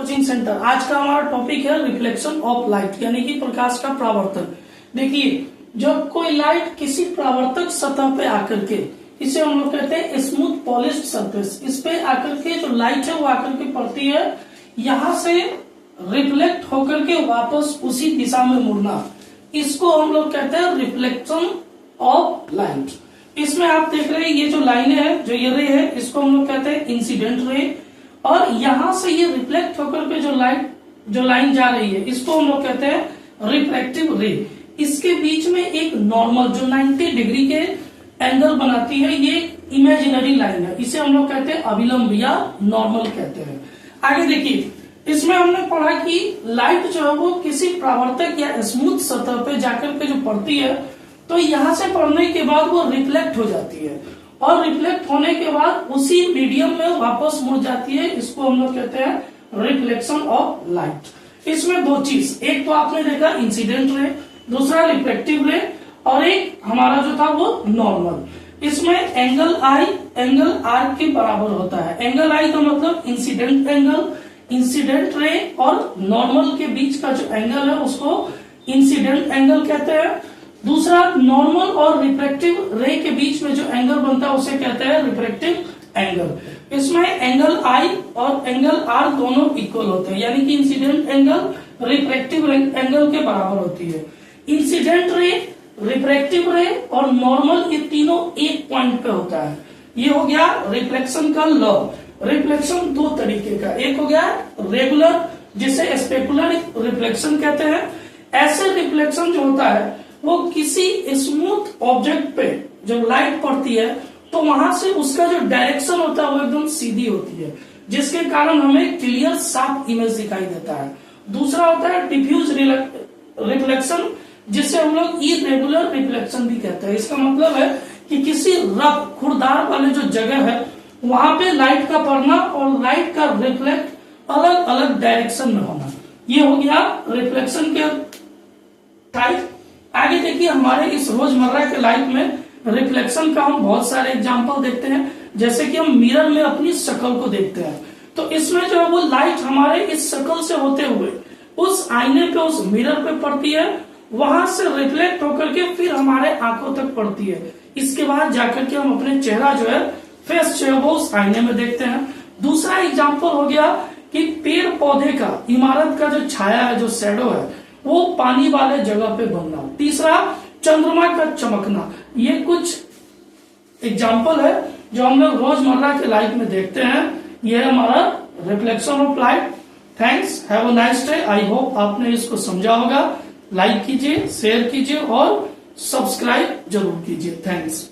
Coaching centre. आज का हमारा टॉपिक है रिफ्लेक्शन ऑफ लाइट, यानी कि प्रकाश का परावर्तन। देखिए, जब कोई लाइट किसी परावर्तक सतह पे आकर के, इसे हम लोग कहते हैं स्मूथ पॉलिश्ड सरफेस, इस पे आकर के जो लाइट है वो आकर के पड़ती है, यहां से रिफ्लेक्ट होकर के वापस उसी दिशा में मुड़ना, इसको हम लोग कहते हैं रिफ्लेक्शन ऑफ लाइट। इसमें आप देख रहे हैं ये जो लाइनें है, जो ये रे है, इसको हम लोग कहते हैं इंसिडेंट रे, और यहां से ये रिफ्लेक्ट होकर के जो लाइन जा रही है, इसको हम लोग कहते हैं रिफ्रैक्टिव रे। इसके बीच में एक नॉर्मल जो 90 डिग्री के एंगल बनाती है, ये इमेजिनरी लाइन है, इसे हम लोग कहते हैं अभिलंब या नॉर्मल कहते हैं। आगे देखिए, इसमें हमने पढ़ा कि लाइट जो है वो किसी परावर्तक या स्मूथ सतह पे जाकर के जो पड़ती है, तो यहां से पड़ने के बाद वो रिफ्लेक्ट हो जाती है, और रिफ्लेक्ट होने के बाद उसी मीडियम में वापस मुड़ जाती है, इसको हम लोग कहते हैं रिफ्लेक्शन ऑफ लाइट। इसमें दो चीज, एक तो आपने देखा इंसिडेंट रे, दूसरा रिफ्लेक्टिव रे, और एक हमारा जो था वो नॉर्मल। इसमें एंगल आई एंगल आर के बराबर होता है। एंगल आई का मतलब इंसिडेंट एंगल, इंसिडेंट रे और नॉर्मल के बीच का जो एंगल है उसको इंसिडेंट एंगल कहते हैं। दूसरा, नॉर्मल और रिफ्रैक्टिव रे के बीच में जो एंगल बनता है उसे कहते हैं रिफ्रैक्टिव एंगल। इसमें एंगल आई और एंगल आर दोनों इक्वल होते हैं, यानी कि इंसिडेंट एंगल रिफ्रैक्टिव एंगल के बराबर होती है। इंसिडेंट रे, रिफ्रैक्टिव रे और नॉर्मल, ये तीनों एक पॉइंट पे होता है। ये हो गया रिफ्लेक्शन का लॉ। रिफ्लेक्शन दो तरीके का, एक हो गया रेगुलर, जिसे स्पेकुलर रिफ्लेक्शन कहते हैं। ऐसे रिफ्लेक्शन जो होता है वो किसी स्मूथ ऑब्जेक्ट पे जब लाइट पड़ती है तो वहां से उसका जो डायरेक्शन होता है वो एकदम सीधी होती है, जिसके कारण हमें क्लियर साफ इमेज दिखाई देता है। दूसरा होता है डिफ्यूज रिफ्लेक्शन, जिसे हम लोग इरेगुलर रिफ्लेक्शन भी कहते हैं। इसका मतलब है कि किसी रफ खुरदार वाले जो जगह है वहां पे लाइट का पड़ना और लाइट का रिफ्लेक्ट अलग अलग डायरेक्शन में होना, ये हो गया रिफ्लेक्शन के टाइप। आगे देखिए, हमारे इस रोजमर्रा के लाइफ में रिफ्लेक्शन का हम बहुत सारे एग्जांपल देखते हैं, जैसे कि हम मिरर में अपनी शक्ल को देखते हैं, तो इसमें जो है वो लाइट हमारे इस शक्ल से होते हुए उस आईने पे, उस मिरर पे पड़ती है, वहां से रिफ्लेक्ट होकर के फिर हमारे आंखों तक पड़ती है। इसके बाद जाकर के हम अपने चेहरा जो है, फेस जो है वो उस आईने में देखते हैं। दूसरा एग्जाम्पल हो गया कि पेड़ पौधे का, इमारत का जो छाया है, जो शैडो है, वो पानी वाले जगह पे बनना। तीसरा, चंद्रमा का चमकना। ये कुछ एग्जाम्पल है जो हम लोग रोजमर्रा के लाइफ में देखते हैं। ये है हमारा reflection of light. Thanks, have a nice day. I hope आपने इसको समझा होगा। लाइक कीजिए, शेयर कीजिए और सब्सक्राइब जरूर कीजिए। थैंक्स।